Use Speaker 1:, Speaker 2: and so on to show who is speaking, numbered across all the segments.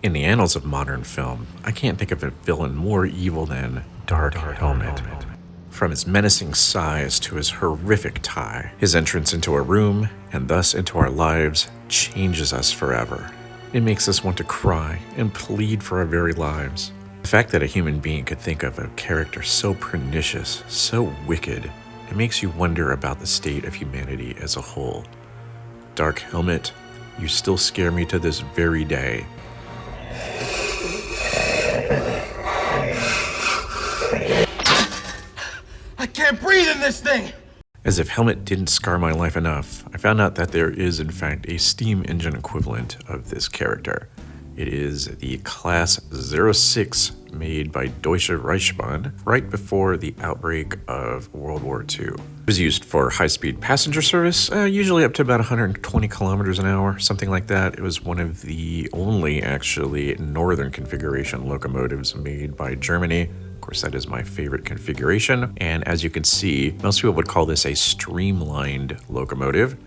Speaker 1: In the annals of modern film, I can't think of a villain more evil than Dark Helmet. From his menacing size to his horrific tie, his entrance into a room, and thus into our lives, changes us forever. It makes us want to cry and plead for our very lives. The fact that a human being could think of a character so pernicious, so wicked, it makes you wonder about the state of humanity as a whole. Dark Helmet, you still scare me to this very day.
Speaker 2: I can't breathe in this thing!
Speaker 1: As if Helmet didn't scar my life enough, I found out that there is in fact a steam engine equivalent of this character. It is the Class 06 made by Deutsche Reichsbahn right before the outbreak of World War II. It was used for high-speed passenger service, usually up to about 120 kilometers an hour, something like that. It was one of the only, actually, northern configuration locomotives made by Germany. Of course, that is my favorite configuration. And as you can see, most people would call this a streamlined locomotive.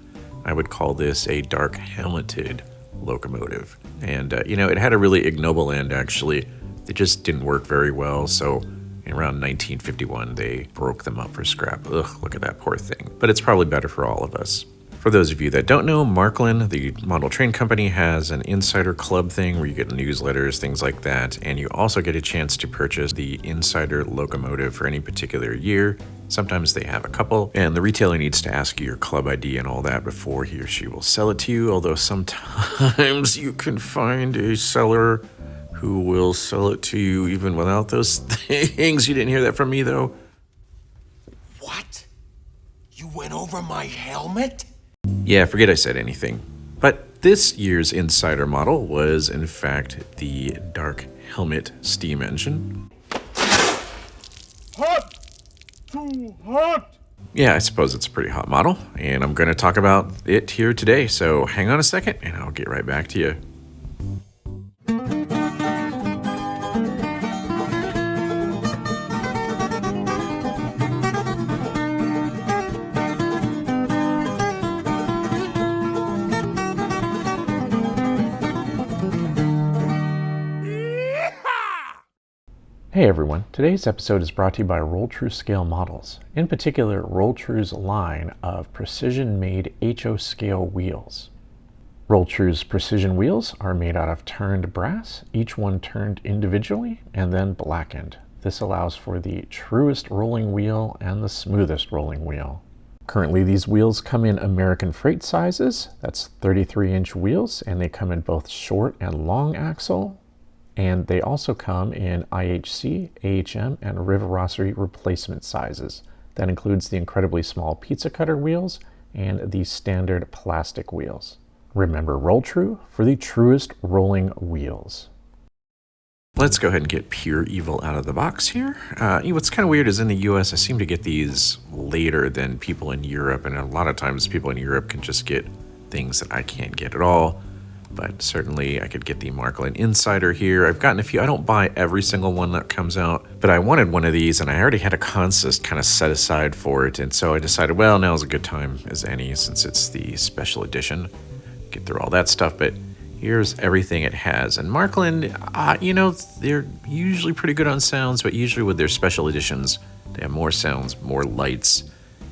Speaker 1: I would call this a dark helmeted locomotive. And, it had a really ignoble end, actually. It just didn't work very well, so in around 1951, they broke them up for scrap. Ugh, look at that poor thing. But it's probably better for all of us. For those of you that don't know, Marklin, the model train company, has an insider club thing where you get newsletters, things like that, and you also get a chance to purchase the insider locomotive for any particular year. Sometimes they have a couple, and the retailer needs to ask you your club ID and all that before he or she will sell it to you, although sometimes you can find a seller who will sell it to you even without those things. You didn't hear that from me, though.
Speaker 2: What? You went over my helmet?
Speaker 1: Yeah, forget I said anything. But this year's Insider model was, in fact, the Dark Helmet steam engine.
Speaker 2: Hot! Too hot!
Speaker 1: Yeah, I suppose it's a pretty hot model, and I'm going to talk about it here today, so hang on a second, and I'll get right back to you. Hey everyone, today's episode is brought to you by Roll-Tru Scale Models, in particular Roll-Tru's line of precision-made HO scale wheels. Roll-Tru's precision wheels are made out of turned brass, each one turned individually and then blackened. This allows for the truest rolling wheel and the smoothest rolling wheel. Currently these wheels come in American freight sizes, that's 33-inch wheels, and they come in both short and long axle. And they also come in IHC, AHM, and Rivarossery replacement sizes. That includes the incredibly small pizza cutter wheels and the standard plastic wheels. Remember Roll-Tru for the truest rolling wheels. Let's go ahead and get pure evil out of the box here. What's kind of weird is in the US, I seem to get these later than people in Europe, and a lot of times people in Europe can just get things that I can't get at all. But certainly I could get the Marklin Insider here. I've gotten a few. I don't buy every single one that comes out, but I wanted one of these and I already had a consist kind of set aside for it. And so I decided, well, now's a good time as any since it's the special edition. Get through all that stuff, but here's everything it has. And Marklin, they're usually pretty good on sounds, but usually with their special editions, they have more sounds, more lights.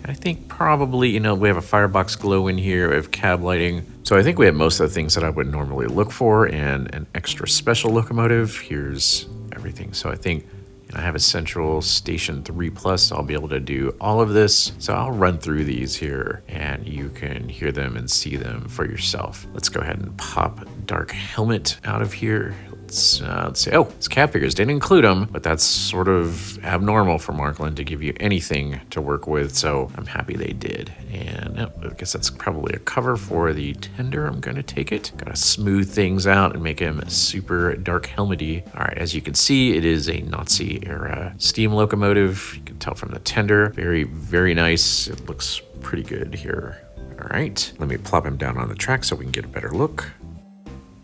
Speaker 1: I think probably, we have a firebox glow in here, we have cab lighting. So I think we have most of the things that I would normally look for, and an extra special locomotive. Here's everything. So I think I have a central station 3+. I'll be able to do all of this. So I'll run through these here and you can hear them and see them for yourself. Let's go ahead and pop Dark Helmet out of here. Let's see. Oh, his cab figures didn't include them, but that's sort of abnormal for Marklin to give you anything to work with, so I'm happy they did. And I guess that's probably a cover for the tender. I'm going to take it. Gotta smooth things out and make him super dark helmety. All right, as you can see, it is a Nazi-era steam locomotive. You can tell from the tender. Very, very nice. It looks pretty good here. All right, let me plop him down on the track so we can get a better look.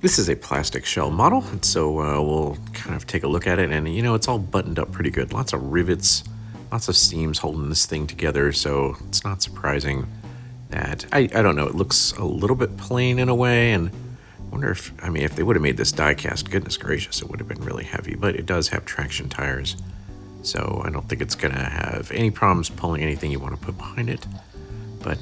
Speaker 1: This is a plastic shell model, and so we'll kind of take a look at it, and it's all buttoned up pretty good. Lots of rivets, lots of seams holding this thing together, so it's not surprising that, I don't know, it looks a little bit plain in a way, and Wonder if, I mean, if they would have made this die cast, goodness gracious, it would have been really heavy, but it does have traction tires. So I don't think it's going to have any problems pulling anything you want to put behind it. But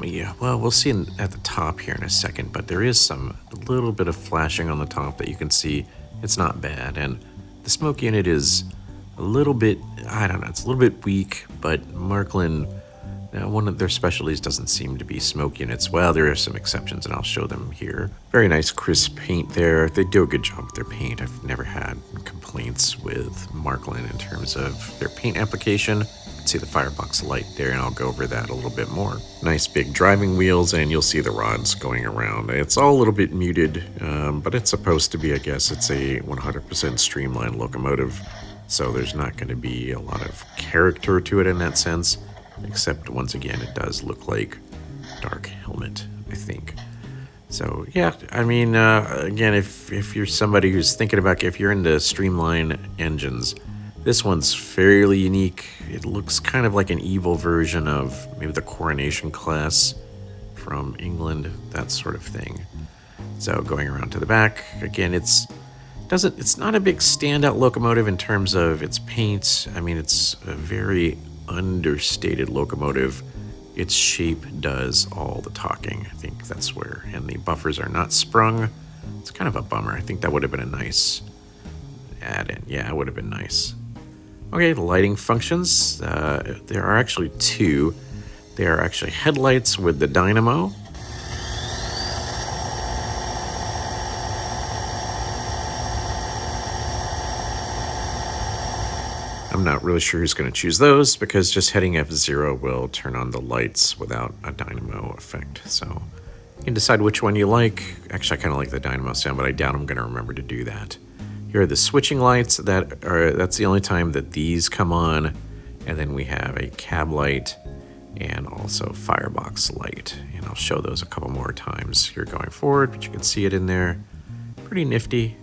Speaker 1: yeah, well, we'll see at the top here in a second, but there is a little bit of flashing on the top that you can see. It's not bad. And the smoke unit is a little bit, I don't know, it's a little bit weak, but Marklin, one of their specialties doesn't seem to be smoke units. Well, there are some exceptions, and I'll show them here. Very nice crisp paint there. They do a good job with their paint. I've never had complaints with Marklin in terms of their paint application. See the firebox light there, and I'll go over that a little bit more. Nice big driving wheels, and you'll see the rods going around. It's all a little bit muted, but it's supposed to be, I guess, it's a 100% streamlined locomotive, so there's not going to be a lot of character to it in that sense. Except, once again, it does look like dark helmet, I think. So, yeah, I mean, again, if you're somebody who's thinking about, if you're into streamline engines, this one's fairly unique. It looks kind of like an evil version of maybe the Coronation class from England, that sort of thing. So, going around to the back, again, it's not a big standout locomotive in terms of its paint. I mean, it's a very understated locomotive. Its shape does all the talking. I think that's where, and the buffers are not sprung. It's kind of a bummer. I think that would have been a nice add-in. Yeah, it would have been nice. Okay, the lighting functions. There are actually two. They are actually headlights with the dynamo. I'm not really sure who's going to choose those, because just hitting F0 will turn on the lights without a dynamo effect. So you can decide which one you like. Actually, I kind of like the dynamo sound, but I doubt I'm going to remember to do that. Here are the switching lights. That's the only time that these come on. And then we have a cab light and also firebox light. And I'll show those a couple more times here going forward, but you can see it in there. Pretty nifty.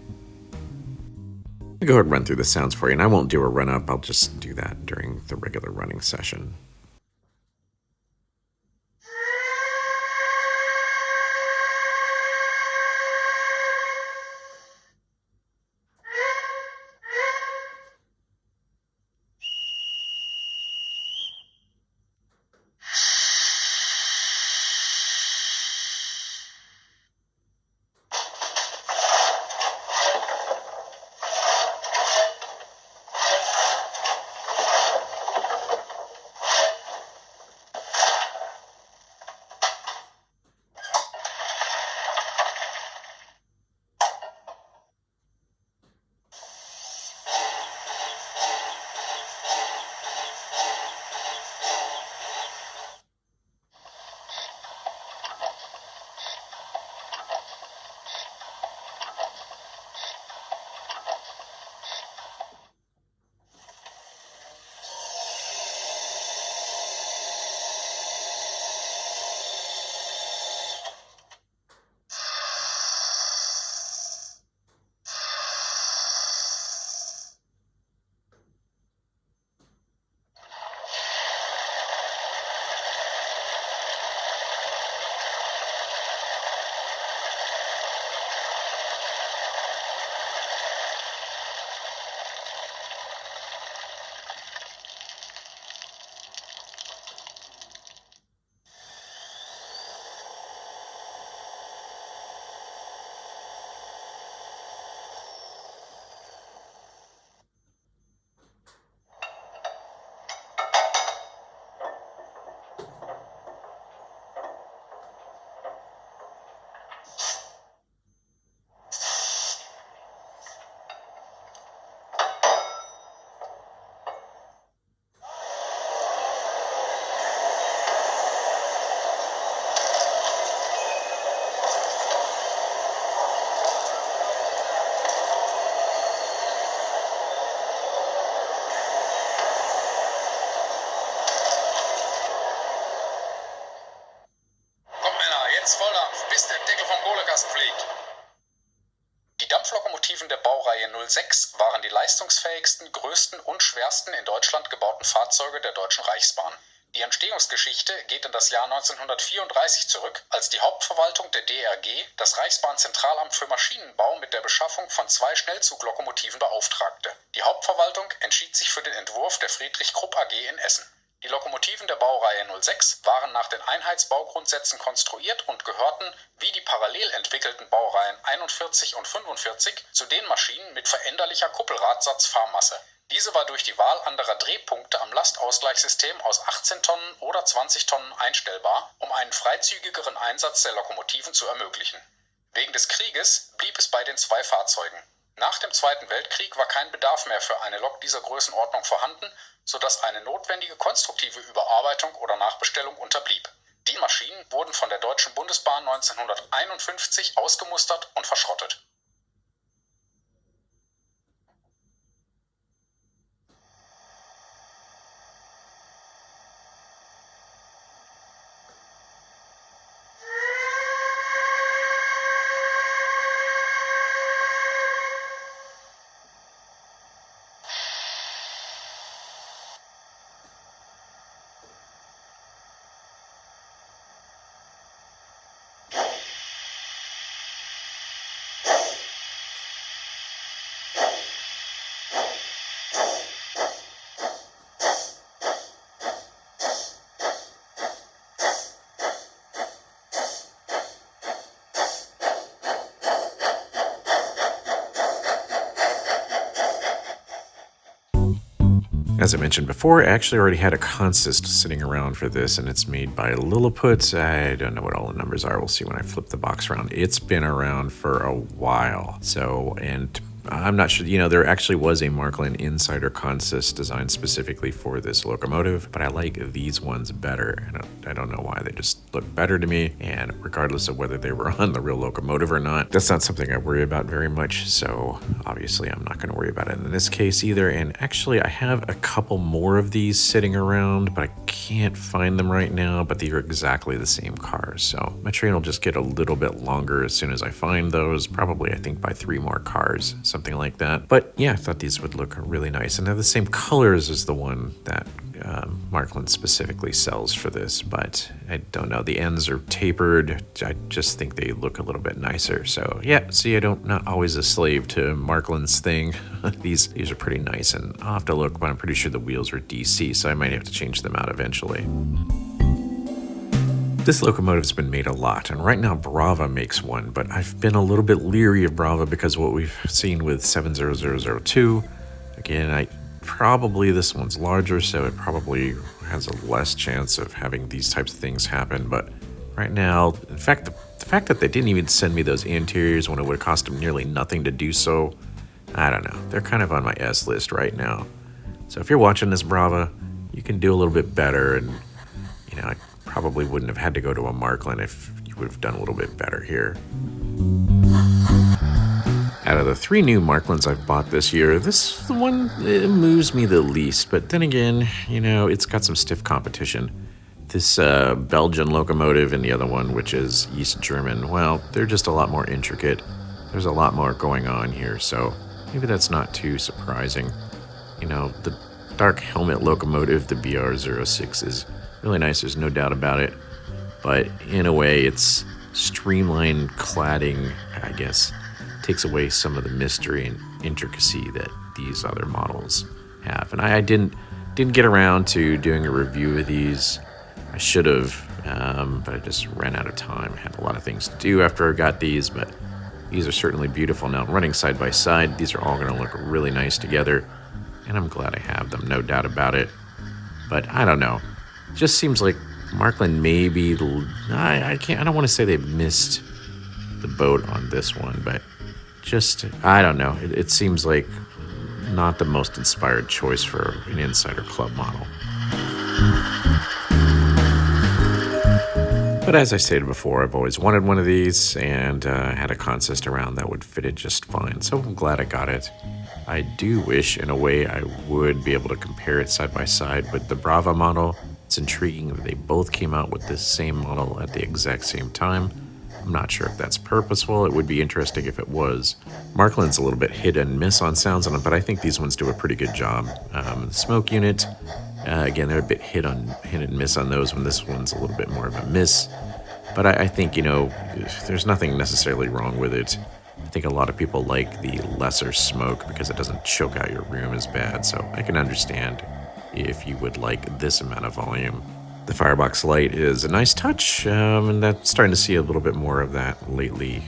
Speaker 1: I'll go ahead and run through the sounds for you, and I won't do a run-up. I'll just do that during the regular running session.
Speaker 3: bis der Deckel vom Kohlekasten fliegt. Die Dampflokomotiven der Baureihe 06 waren die leistungsfähigsten, größten und schwersten in Deutschland gebauten Fahrzeuge der Deutschen Reichsbahn. Die Entstehungsgeschichte geht in das Jahr 1934 zurück, als die Hauptverwaltung der DRG das Reichsbahnzentralamt für Maschinenbau mit der Beschaffung von 2 Schnellzuglokomotiven beauftragte. Die Hauptverwaltung entschied sich für den Entwurf der Friedrich Krupp AG in Essen. Die Lokomotiven der Baureihe 06 waren nach den Einheitsbaugrundsätzen konstruiert und gehörten, wie die parallel entwickelten Baureihen 41 und 45, zu den Maschinen mit veränderlicher Kuppelradsatzfahrmasse. Diese war durch die Wahl anderer Drehpunkte am Lastausgleichssystem aus 18 Tonnen oder 20 Tonnen einstellbar, um einen freizügigeren Einsatz der Lokomotiven zu ermöglichen. Wegen des Krieges blieb es bei den 2 Fahrzeugen. Nach dem Zweiten Weltkrieg war kein Bedarf mehr für eine Lok dieser Größenordnung vorhanden, sodass eine notwendige konstruktive Überarbeitung oder Nachbestellung unterblieb. Die Maschinen wurden von der Deutschen Bundesbahn 1951 ausgemustert und verschrottet.
Speaker 1: As I mentioned before, I actually already had a consist sitting around for this, and it's made by Lilliput. I don't know what all the numbers are. We'll see when I flip the box around. It's been around for a while. And I'm not sure, there actually was a Marklin Insider consist designed specifically for this locomotive, but I like these ones better. And I don't know why. They just look better to me. And regardless of whether they were on the real locomotive or not, that's not something I worry about very much. So obviously I'm not going to worry about it in this case either. And actually I have a couple more of these sitting around, but I can't find them right now, but they are exactly the same cars. So my train will just get a little bit longer as soon as I find those, probably I think by 3 more cars, something like that. But yeah, I thought these would look really nice. And they're the same colors as the one that Marklin specifically sells for this, but I don't know. The ends are tapered. I just think they look a little bit nicer. So yeah, see, not always a slave to Marklin's thing. These are pretty nice, and I'll have to look, but I'm pretty sure the wheels are DC, so I might have to change them out eventually. This locomotive's been made a lot, and right now Brava makes one, but I've been a little bit leery of Brava because of what we've seen with 70002. Again, probably this one's larger, so it probably has a less chance of having these types of things happen, but right now, in fact, the fact that they didn't even send me those interiors when it would have cost them nearly nothing to do so, I don't know. They're kind of on my S list right now. So if you're watching this Brava, you can do a little bit better, and I probably wouldn't have had to go to a Marklin if you would have done a little bit better here. Out of the 3 new Marklins I've bought this year, this is the one that moves me the least, but then again, it's got some stiff competition. This Belgian locomotive and the other one, which is East German, well, they're just a lot more intricate. There's a lot more going on here, so maybe that's not too surprising. The dark helmet locomotive, the BR06, is really nice, there's no doubt about it, but in a way, it's streamlined cladding, I guess, takes away some of the mystery and intricacy that these other models have. And I didn't get around to doing a review of these. I should have, but I just ran out of time. I had a lot of things to do after I got these, but these are certainly beautiful. Now, running side by side, these are all going to look really nice together, and I'm glad I have them, no doubt about it. But I don't know. It just seems like Marklin maybe, I don't want to say they've missed the boat on this one, but I don't know. It seems like not the most inspired choice for an Insider Club model. But as I stated before, I've always wanted one of these, and had a consist around that would fit it just fine. So I'm glad I got it. I do wish, in a way, I would be able to compare it side by side with the Brava model. It's intriguing that they both came out with this same model at the exact same time. I'm not sure if that's purposeful. It would be interesting if it was. Marklin's a little bit hit and miss on sounds on them, but I think these ones do a pretty good job. The smoke unit Again, they're a bit hit and miss on those when this one's a little bit more of a miss. But I think, you know, there's nothing necessarily wrong with it. I think a lot of people like the lesser smoke because it doesn't choke out your room as bad. So I can understand if you would like this amount of volume. The firebox light is a nice touch, and that's starting to see a little bit more of that lately.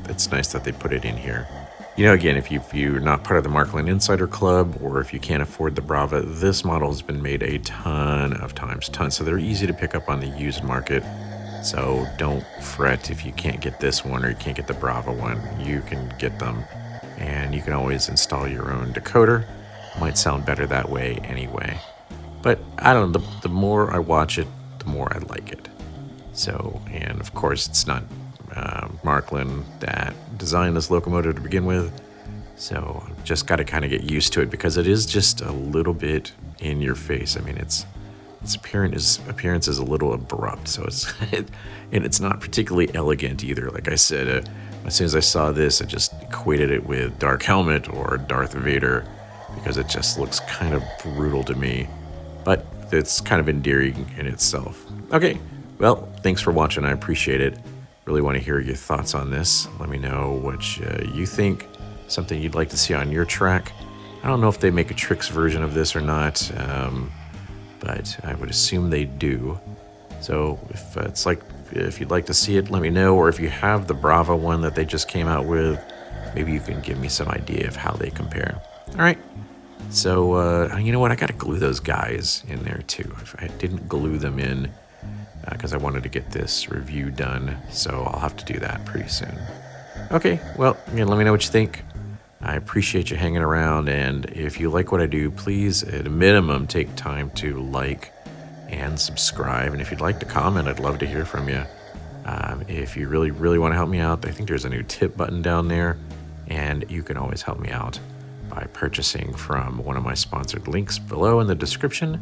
Speaker 1: It's nice that they put it in here. You know, again, if you're not part of the Marklin Insider Club, or if you can't afford the Brava, this model has been made a ton of times. So they're easy to pick up on the used market. So don't fret if you can't get this one or you can't get the Brava one. You can get them, and you can always install your own decoder. Might sound better that way anyway. But I don't know, the more I watch it, the more I like it. So, and of course, it's not Marklin that designed this locomotive to begin with. So I've just got to kind of get used to it because it is just a little bit in your face. I mean, its appearance is a little abrupt. So it's not particularly elegant either. Like I said, as soon as I saw this, I just equated it with Dark Helmet or Darth Vader because it just looks kind of brutal to me. But it's kind of endearing in itself. Okay, well, thanks for watching. I appreciate it. Really want to hear your thoughts on this. Let me know what you think, something you'd like to see on your track. I don't know if they make a tricks version of this or not, but I would assume they do. So if you'd like to see it, let me know. Or if you have the Brava one that they just came out with, maybe you can give me some idea of how they compare. All right. So, you know what? I got to glue those guys in there too. I didn't glue them in because I wanted to get this review done. So I'll have to do that pretty soon. Okay, well, again, let me know what you think. I appreciate you hanging around. And if you like what I do, please, at a minimum, take time to like and subscribe. And if you'd like to comment, I'd love to hear from you. If you really, really want to help me out, I think there's a new tip button down there. And you can always help me out by purchasing from one of my sponsored links below in the description.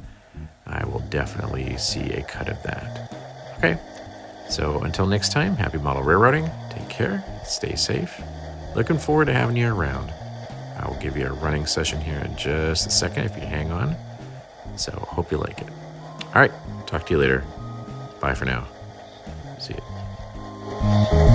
Speaker 1: I will definitely see a cut of that. Okay, so until next time, happy model railroading, take care, stay safe. Looking forward to having you around. I will give you a running session here in just a second if you hang on. So hope you like it. All right, talk to you later. Bye for now. See you.